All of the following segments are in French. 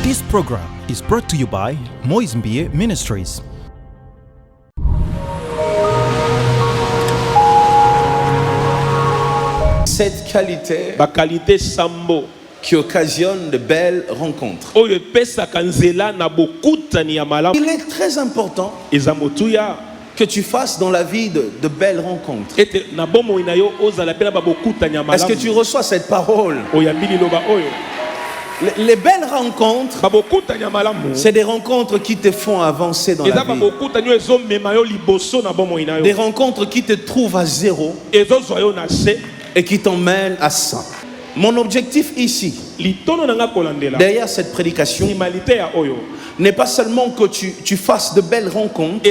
This program is brought to you by Moïse Mbie Ministries. Cette qualité sambo qui occasionne de belles rencontres. il Il est très important que tu fasses dans la vie de belles rencontres. Est-ce que tu reçois cette parole? Les belles rencontres, c'est des rencontres qui te font avancer dans la vie. Des rencontres qui te trouvent à zéro et qui t'emmènent à 100. Mon objectif ici, derrière cette prédication, n'est pas seulement que tu fasses de belles rencontres,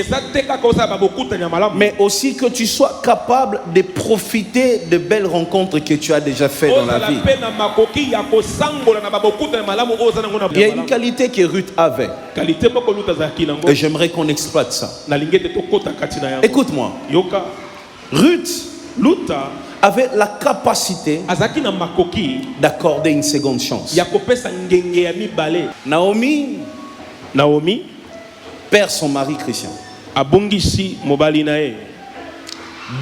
mais aussi que tu sois capable de profiter de belles rencontres que tu as déjà faites dans la vie. Il y a une qualité que Ruth avait, et j'aimerais qu'on exploite ça. Écoute-moi. Ruth avait la capacité d'accorder une seconde chance. Naomi perd son mari Christian.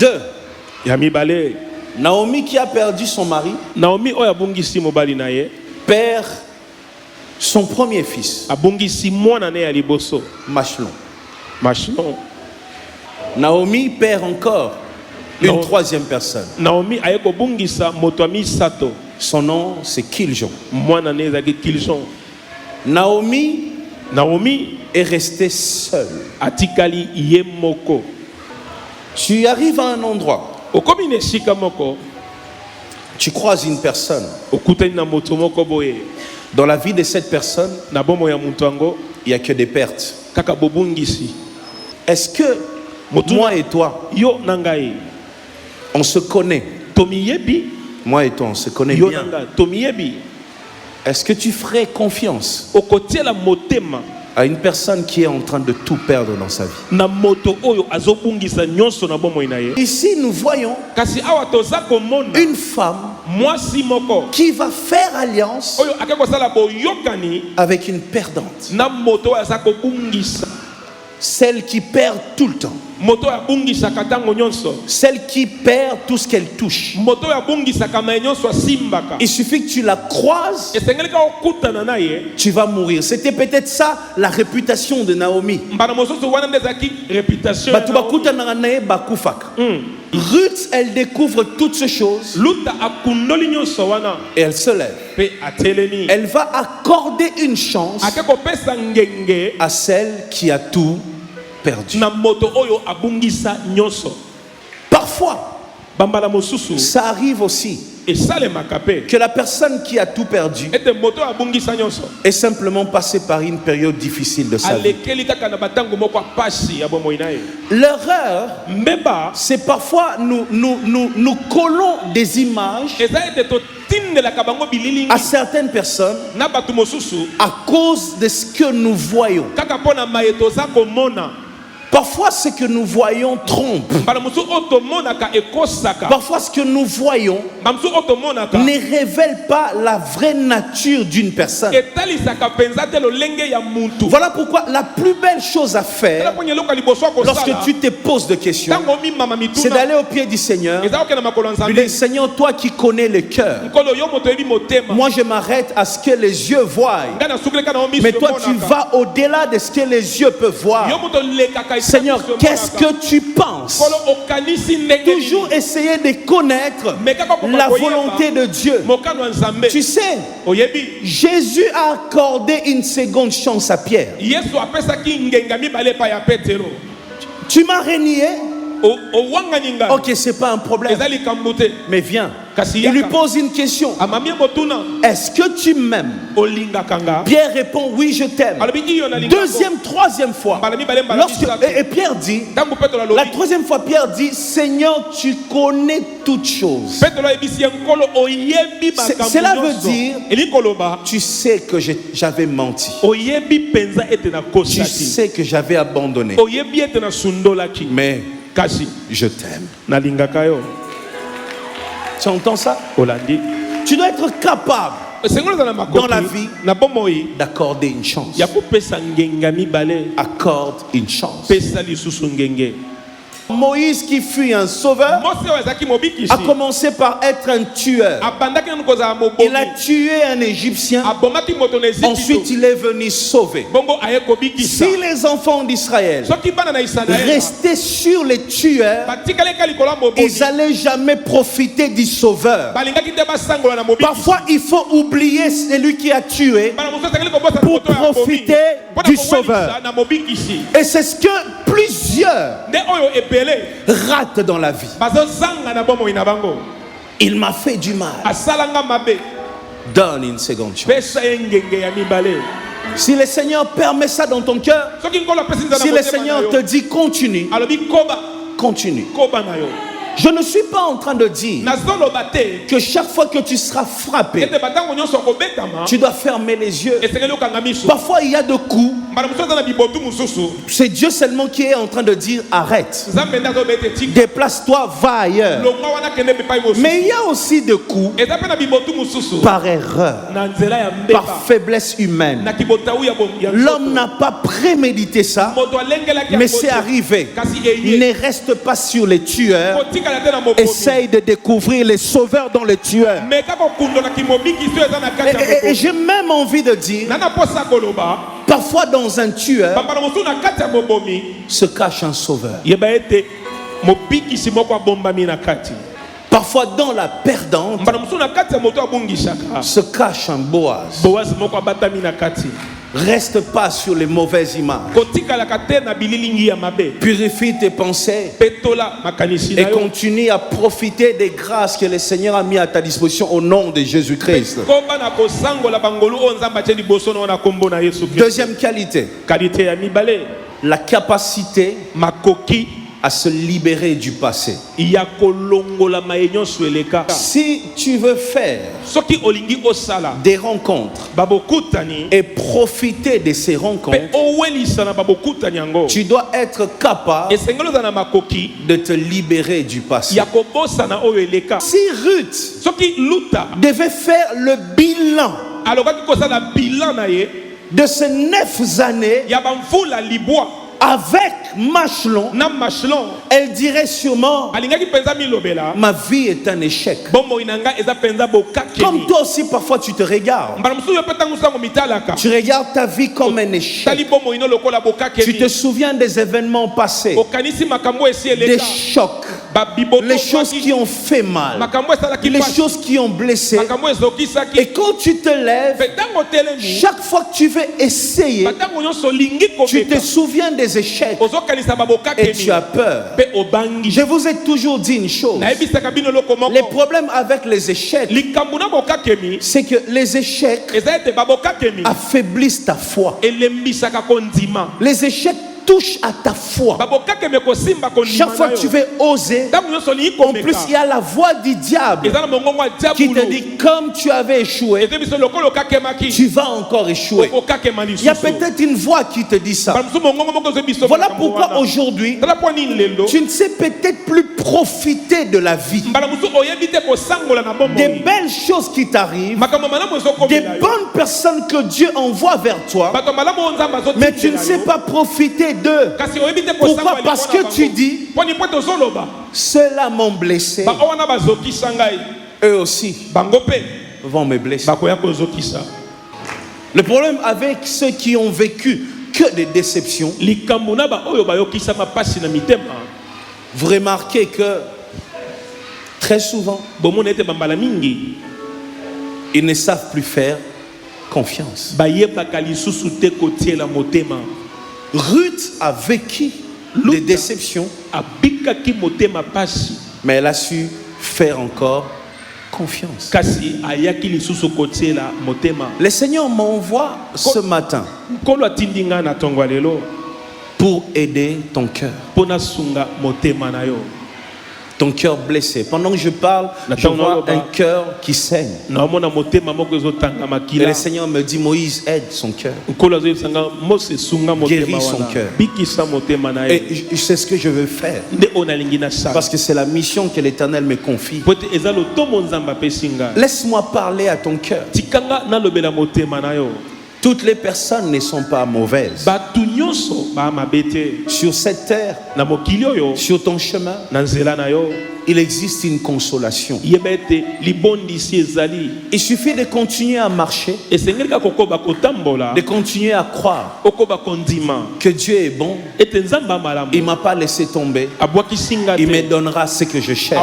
2. Naomi qui a perdu son mari perd son premier fils, Machlon. Naomi perd encore une troisième personne. Son nom c'est Kiljon. Naomi est restée seule. Tu arrives à un endroit, tu croises une personne. Dans la vie de cette personne, il n'y a que des pertes. Est-ce que moi et toi, on se connaît? Moi et toi, on se connaît bien. Est-ce que tu ferais confiance à une personne qui est en train de tout perdre dans sa vie? Ici, nous voyons une femme qui va faire alliance avec une perdante. Celle qui perd tout le temps. Celle qui perd tout ce qu'elle touche. Il suffit que tu la croises, tu vas mourir. C'était peut-être ça la réputation de Naomi. Ruth, elle découvre toutes ces choses et elle se lève. Elle va accorder une chance à celle qui a tout perdu. Parfois, ça arrive aussi que la personne qui a tout perdu est simplement passée par une période difficile de sa vie. L'erreur, c'est parfois nous collons des images à certaines personnes à cause de ce que nous voyons. Parfois, ce que nous voyons trompe. Parfois, ce que nous voyons ne révèle pas la vraie nature d'une personne. Voilà pourquoi la plus belle chose à faire lorsque tu te poses des questions, c'est d'aller au pied du Seigneur. Lui dire: Seigneur, toi qui connais le cœur, moi je m'arrête à ce que les yeux voient. Mais toi tu vas au-delà de ce que les yeux peuvent voir. Seigneur, qu'est-ce que tu penses? Toujours essayer de connaître la volonté de Dieu. Tu sais, Jésus a accordé une seconde chance à Pierre. Tu m'as renié? Ok, c'est pas un problème. Mais viens. Il lui pose une question: est-ce que tu m'aimes? Pierre répond: oui, je t'aime. Deuxième, troisième fois, et Pierre dit, la troisième fois, Pierre dit: Seigneur, tu connais toutes choses. Cela veut dire, tu sais que j'avais menti. Tu sais que j'avais abandonné. Mais je t'aime. Tu entends ça? Tu dois être capable dans la vie d'accorder une chance. Accorde une chance. Moïse, qui fut un sauveur, a commencé par être un tueur. Il a tué un Égyptien. Ensuite, il est venu sauver. Si les enfants d'Israël restaient sur les tueurs, ils n'allaient jamais profiter du sauveur. Parfois, il faut oublier celui qui a tué pour profiter du sauveur. Et c'est ce que plusieurs ratent dans la vie. Il m'a fait du mal. Donne une seconde chance. Si le Seigneur permet ça dans ton cœur, si le Seigneur te dit continue, continue. Je ne suis pas en train de dire que chaque fois que tu seras frappé, tu dois fermer les yeux. Parfois il y a des coups. C'est Dieu seulement qui est en train de dire arrête. Déplace-toi, va ailleurs. Mais il y a aussi des coups par erreur, par faiblesse humaine. L'homme n'a pas prémédité ça, mais c'est arrivé. Ne reste pas sur les tueurs. Essaye de découvrir les sauveurs dans les tueurs. Et j'ai même envie de dire, parfois dans un tueur se cache un sauveur. Parfois dans la perdante se cache un Boaz. Reste pas sur les mauvaises images. Purifie tes pensées et continue à profiter des grâces que le Seigneur a mis à ta disposition au nom de Jésus-Christ. Deuxième qualité, la capacité à se libérer du passé. Si tu veux faire des rencontres et profiter de ces rencontres, tu dois être capable de te libérer du passé. Si Ruth devait faire le bilan de ces 9 années avec Machlon, elle dirait sûrement ma vie est un échec. Comme toi aussi parfois tu te regardes. Tu regardes ta vie comme un échec. Tu te souviens des événements passés, des chocs, les choses qui ont fait mal, les choses qui ont blessé. Et quand tu te lèves, chaque fois que tu veux essayer, tu te souviens des échecs et tu as peur. Je vous ai toujours dit une chose. Les problèmes avec les échecs, c'est que les échecs affaiblissent ta foi. Les échecs touche à ta foi. Chaque fois que tu veux oser, en plus il y a la voix du diable qui te dit comme tu avais échoué, tu vas encore échouer. Il y a peut-être une voix qui te dit ça. Voilà pourquoi aujourd'hui tu ne sais peut-être plus profiter de la vie, des belles choses qui t'arrivent, des bonnes personnes que Dieu envoie vers toi, mais tu ne sais pas profiter d'eux. Pourquoi? Parce que tu dis ceux-là m'ont blessé, eux aussi vont me blesser. Le problème avec ceux qui ont vécu que des déceptions, vous remarquez que très souvent ils ne savent plus faire confiance. Ruth a vécu des déceptions, mais elle a su faire encore confiance. Le Seigneur m'envoie ce matin pour aider ton cœur. ton cœur blessé. Pendant que je parle, je vois un cœur qui saigne. Et le Seigneur me dit, Moïse, aide son cœur. Guéris son cœur. Et c'est ce que je veux faire. Parce que c'est la mission que l'Éternel me confie. Laisse-moi parler à ton cœur. Toutes les personnes ne sont pas mauvaises. Sur cette terre, sur ton chemin, il existe une consolation. Il suffit de continuer à marcher, de continuer à croire que Dieu est bon. Il ne m'a pas laissé tomber. Il me donnera ce que je cherche.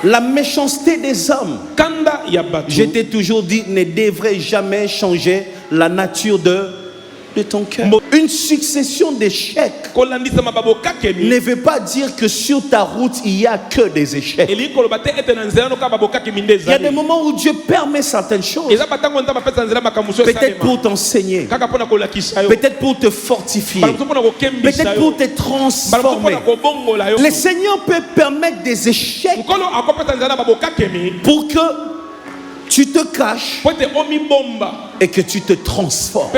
La méchanceté des hommes, je t'ai toujours dit, ne devrait jamais changer la nature de ton cœur. Une succession d'échecs ne veut pas dire que sur ta route il n'y a que des échecs. Il y a des moments où Dieu permet certaines choses, peut-être pour t'enseigner, peut-être pour te fortifier, peut-être pour te transformer. Le Seigneur peut permettre des échecs pour que tu te caches et que tu te transformes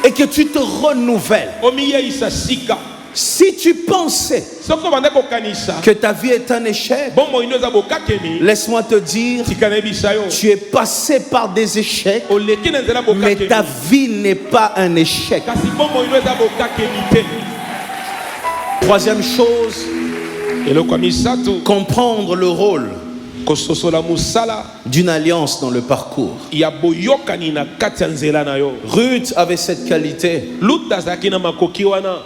et que tu te renouvelles. Si tu pensais que ta vie est un échec, laisse-moi te dire, tu es passé par des échecs, mais ta vie n'est pas un échec. Troisième chose, comprendre le rôle d'une alliance dans le parcours. Ruth avait cette qualité.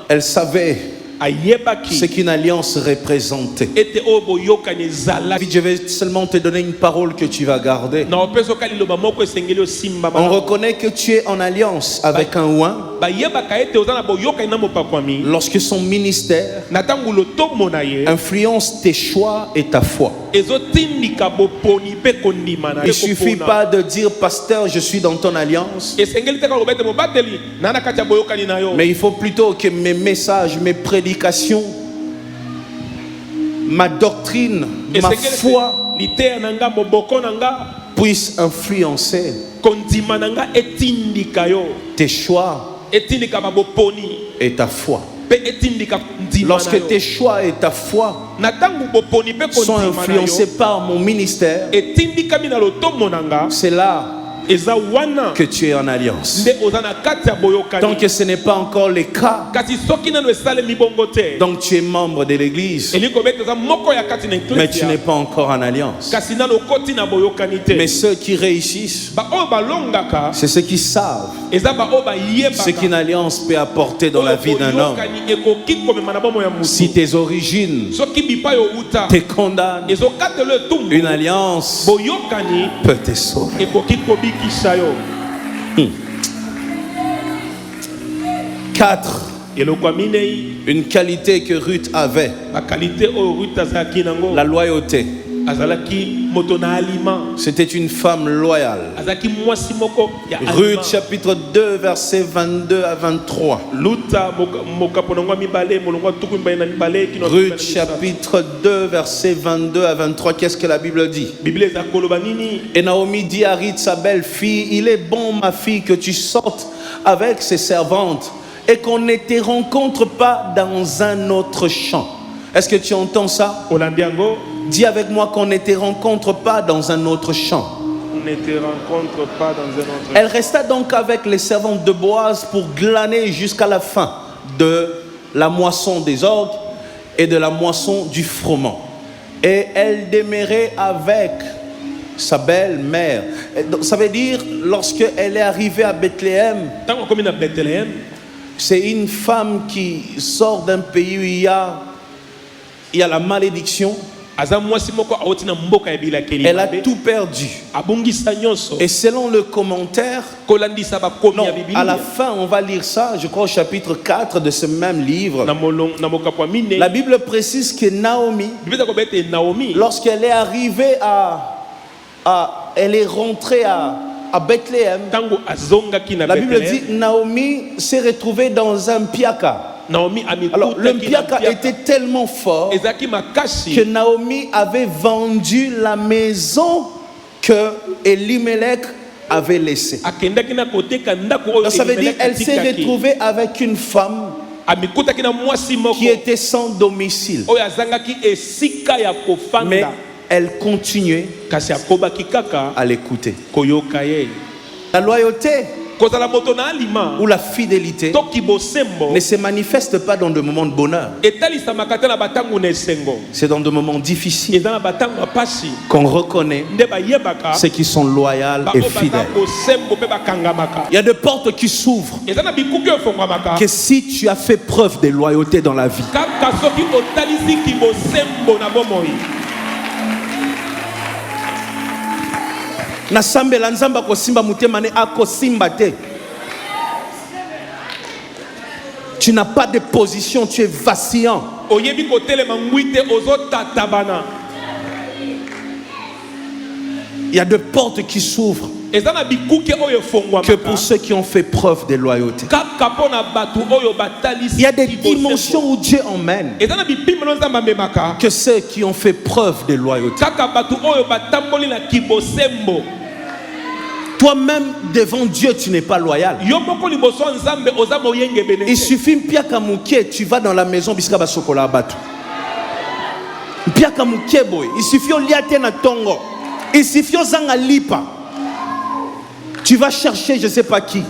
Elle savait ce qu'une alliance représentait. Je vais seulement te donner une parole que tu vas garder. On reconnaît que tu es en alliance avec un oint lorsque son ministère influence tes choix et ta foi. Il ne suffit pas de dire, pasteur, je suis dans ton alliance, mais il faut plutôt que mes messages, mes prédications, ma doctrine, ma foi puissent influencer tes choix et ta foi. Lorsque tes choix et ta foi sont influencés par mon ministère, c'est là que tu es en alliance. Tant que ce n'est pas encore le cas, donc tu es membre de l'église, mais tu n'es pas encore en alliance. Mais ceux qui réussissent, c'est ceux qui savent ce qu'une alliance peut apporter dans la vie d'un homme. Si tes origines te condamnent, une alliance peut te sauver. 4. Une qualité que Ruth avait, la loyauté. C'était une femme loyale. Ruth chapitre 2 versets 22 à 23. Ruth chapitre 2 versets 22 à 23. Qu'est-ce que la Bible dit? Et Naomi dit à Ruth, sa belle-fille, il est bon, ma fille, que tu sortes avec ses servantes et qu'on ne te rencontre pas dans un autre champ. Est-ce que tu entends ça? Dis avec moi qu'on ne te rencontre pas dans un autre champ. Elle resta donc avec les servantes de Boaz pour glaner jusqu'à la fin de la moisson des orgues et de la moisson du froment. Et elle demeurait avec sa belle-mère. Ça veut dire, lorsqu'elle est arrivée à Bethléem, c'est une femme qui sort d'un pays où il y a la malédiction. Elle a tout perdu. Et selon le commentaire, à la fin, on va lire ça, je crois au chapitre 4 de ce même livre. La Bible précise que Naomi, lorsqu'elle est arrivée elle est rentrée à Bethléem, la Bible dit Naomi s'est retrouvée dans un piaka. Alors le mpiaka était tellement fort que Naomi avait vendu la maison que Elimelech avait laissée. Donc ça veut dire qu'elle s'est retrouvée avec une femme qui était sans domicile. Mais elle continuait à l'écouter. La loyauté ou la fidélité ne se manifeste pas dans des moments de bonheur. C'est dans des moments difficiles qu'on reconnaît ceux qui sont loyaux et fidèles. Il y a des portes qui s'ouvrent que si tu as fait preuve de loyauté dans la vie. Nasambela nzamba kosimba mutema ne akosimba te. Tu n'as pas de position, tu es vacillant. Il y a des portes qui s'ouvrent que pour ceux qui ont fait preuve de loyauté. Il y a des dimensions où Dieu emmène que ceux qui ont fait preuve de loyauté. Toi-même devant Dieu tu n'es pas loyal. Il suffit mpiaka muke, tu vas dans la maison biska ba sokola batu. Mpiaka muke boy, il suffit oliate na tongo. Il suffit ozanga lipa. Tu vas chercher je ne sais pas qui.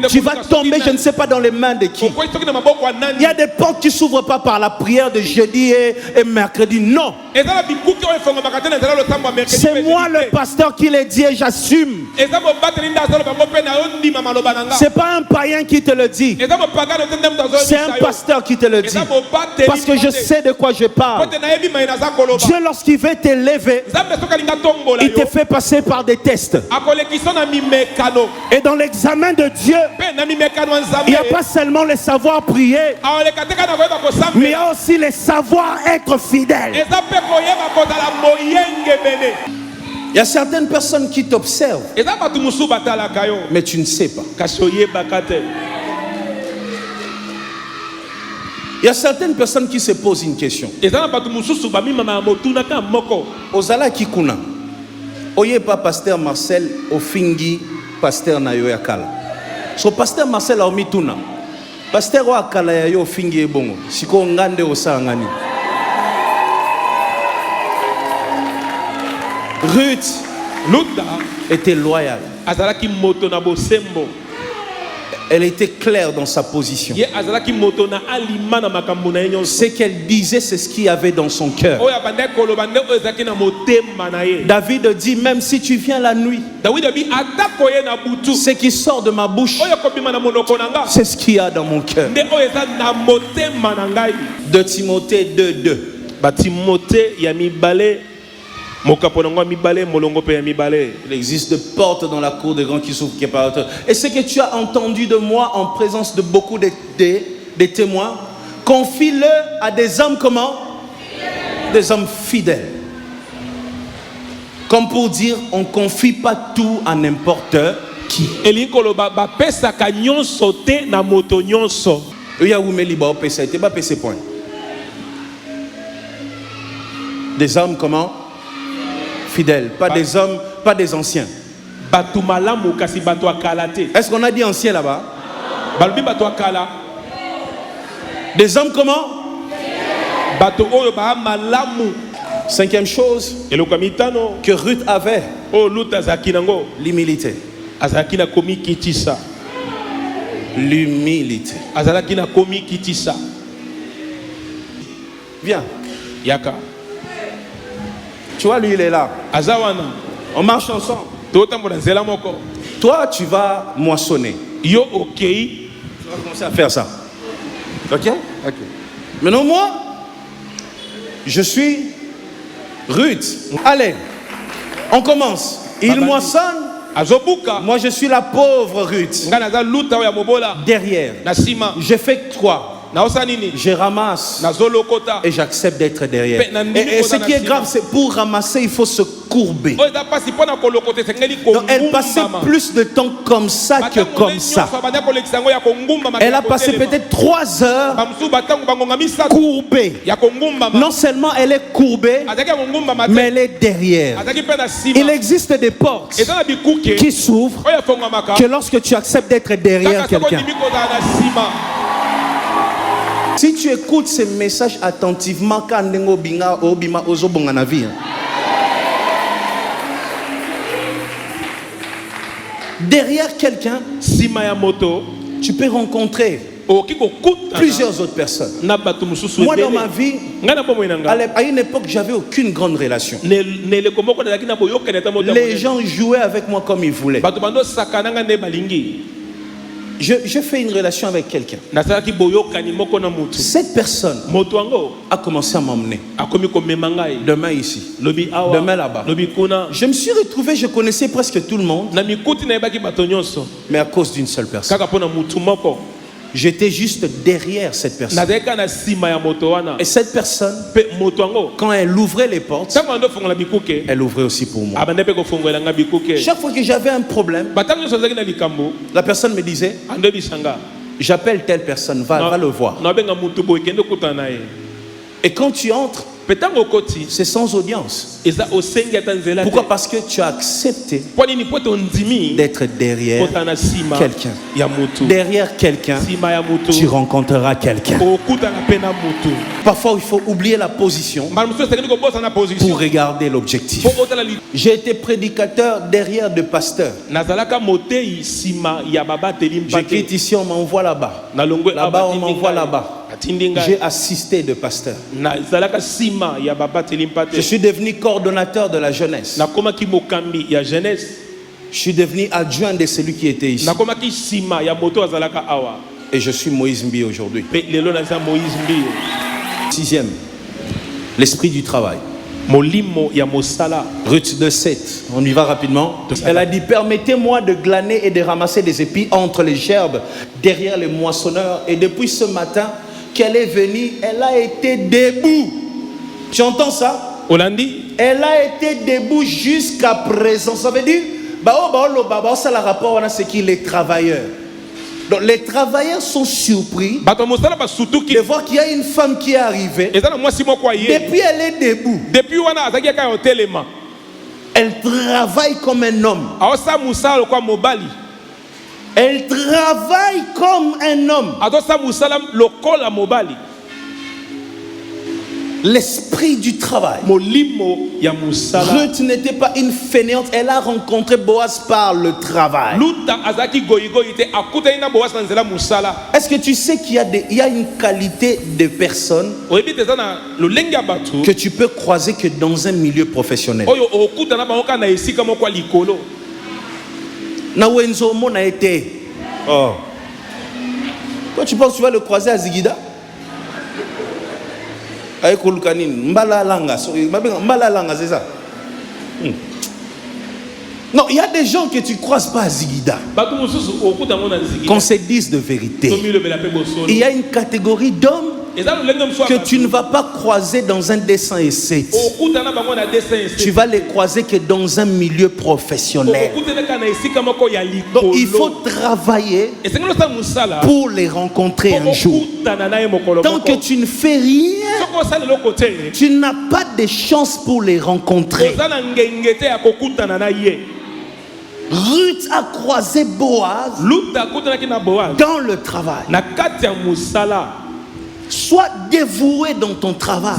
Tu vas tomber je ne sais pas dans les mains de qui. Il y a des portes qui ne s'ouvrent pas par la prière de jeudi et mercredi. Non. C'est moi le pasteur qui le dit et j'assume. C'est pas un païen qui te le dit. C'est un pasteur qui te le dit. Parce que je sais de quoi je parle. Dieu lorsqu'il veut t'élever, il te fait passer par des tests. Et dans l'examen de Dieu, il n'y a pas seulement le savoir prier, mais il y a aussi le savoir être fidèle. Il y a certaines personnes qui t'observent, mais tu ne sais pas. Il y a certaines personnes qui se posent une question. Ozala Kikuna. Oye pas pasteur Marcel Ofingi pasteur na yo yakala. So pasteur Marcel Omituna. Pasteur wa akala ya yo Ofingi ebongo. Siko ngande osangani. Ruth était loyale. Elle était claire dans sa position. Ce qu'elle disait, c'est ce qu'il y avait dans son cœur. David dit, même si tu viens la nuit, ce qui sort de ma bouche, c'est ce qu'il y a dans mon cœur. 2 Timothée 2:2. Il existe des portes dans la cour des grands qui s'ouvrent. Et ce que tu as entendu de moi en présence de beaucoup de témoins, confie-le à des hommes comment? Des hommes fidèles. Comme pour dire, on ne confie pas tout à n'importe qui. Des hommes comment? Fidèles, pas des hommes, pas des anciens. Est-ce qu'on a dit anciens là-bas? Des hommes comment? Cinquième chose que Ruth avait, l'humilité. L'humilité. Viens. Yaka. Tu vois, lui, il est là. On marche ensemble. Toi, tu vas moissonner. Tu vas commencer à faire ça. Ok? Ok. Maintenant, moi, je suis Ruth. Allez, on commence. Il moissonne. Moi, je suis la pauvre Ruth. Derrière. Je fais quoi? je ramasse et j'accepte d'être derrière. Et ce qui est grave, c'est pour ramasser, il faut se courber. Donc elle passait plus de temps comme ça que comme ça. Elle a passé peut-être 3 heures courbée. Non seulement elle est courbée, mais elle est derrière. Il existe des portes qui s'ouvrent que lorsque tu acceptes d'être derrière quelqu'un. Si tu écoutes ces messages attentivement, derrière quelqu'un, tu peux rencontrer plusieurs autres personnes. Moi, dans ma vie, à une époque, j'avais aucune grande relation. Les gens jouaient avec moi comme ils voulaient. Je fais une relation avec quelqu'un. Cette personne a commencé à m'emmener. Demain ici, demain là-bas. Je me suis retrouvé, je connaissais presque tout le monde, mais à cause d'une seule personne. J'étais juste derrière cette personne. Et cette personne, quand elle ouvrait les portes, elle ouvrait aussi pour moi. Chaque fois que j'avais un problème, la personne me disait, j'appelle telle personne, va le voir. Et quand tu entres, c'est sans audience. Pourquoi? Parce que tu as accepté d'être derrière quelqu'un. Derrière quelqu'un, tu rencontreras quelqu'un. Parfois, il faut oublier la position pour regarder l'objectif. J'ai été prédicateur derrière de pasteurs. Je quitte ici, on m'envoie là-bas. Là-bas, on m'envoie là-bas. J'ai assisté de pasteurs. Je suis devenu coordonnateur de la jeunesse. Je suis devenu adjoint de celui qui était ici. Et je suis Moïse Mbi aujourd'hui. 6e, l'esprit du travail. Ruth 2:7, on y va rapidement. Elle a dit, permettez-moi de glaner et de ramasser des épis entre les gerbes derrière les moissonneurs. Et depuis ce matin qu'elle est venue, elle a été debout. Tu entends ça? Elle a été debout jusqu'à présent. Ça veut dire, ça la rapport à ce qui est les travailleurs. Donc les travailleurs sont surpris de voir qu'il y a une femme qui est arrivée. Depuis elle est debout. Elle travaille comme un homme. Elle travaille comme un homme. L'esprit du travail. Ruth n'était pas une fainéante. Elle a rencontré Boaz par le travail. Est-ce que tu sais qu'il y a une qualité de personnes que tu peux croiser que dans un milieu professionnel? Nawenzo Mon a été. Oh. Toi, tu penses que tu vas le croiser à Zigida? Mbala langa, c'est ça. Non, il y a des gens que tu ne croises pas à Zigida, qu'on se dise de vérité. Il y a une catégorie d'hommes que tu ne vas pas croiser dans un dessin essai. Tu vas les croiser que dans un milieu professionnel. Donc il faut travailler pour les rencontrer un jour. Tant que tu ne fais rien, tu n'as pas de chance pour les rencontrer. Ruth a croisé Boaz dans le travail. Sois dévoué dans ton travail.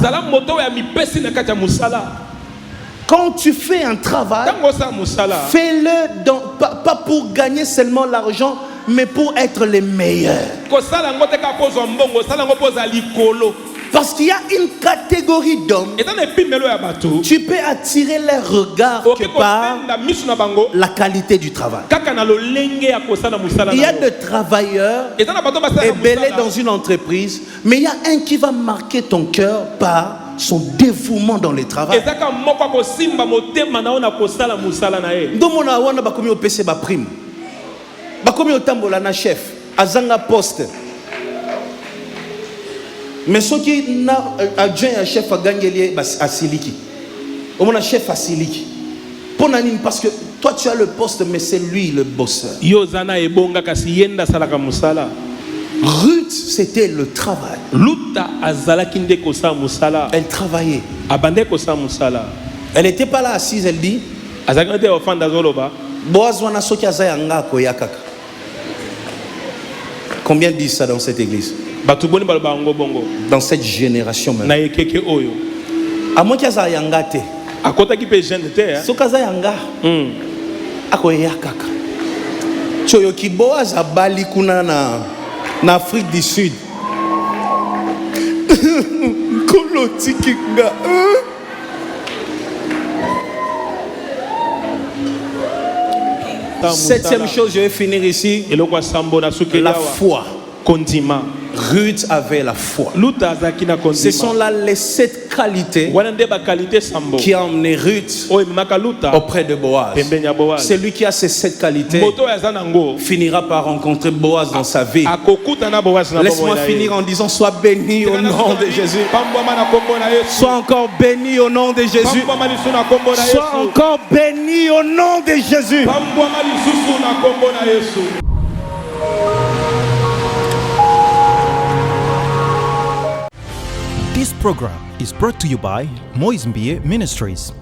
Quand tu fais un travail, fais-le pas pour gagner seulement l'argent, mais pour être les meilleurs. Parce qu'il y a une catégorie d'hommes, tu peux attirer leur regard que par la qualité du travail. Il y a des travailleurs ébellés dans une entreprise, mais il y a un qui va marquer ton cœur par son dévouement dans le travail. Mais ce qui n'a adjoint un chef à Gangelier, à Siliki. Au moins un chef à Siliki. Parce que toi tu as le poste, mais c'est lui le bosseur. Ruth, c'était le travail. Elle travaillait. Elle n'était pas là assise, elle dit. Combien disent ça dans cette église? Dans cette génération même. À moins qu'il y ait un gâté. Ce kaza yanga. Akoya kaka. Choyo kiboaz a Bali kuna na Afrique du Sud. Koloti kinga. Septième chose, je vais finir ici. La foi. Ruth avait la foi. Ce sont là les 7 qualités qui ont emmené Ruth auprès de Boaz. Celui qui a ces 7 qualités finira par rencontrer Boaz dans sa vie. Laisse-moi finir en disant: sois béni au nom de Jésus. Sois encore béni au nom de Jésus. Sois encore béni au nom de Jésus. This program is brought to you by Moise Mbie Ministries.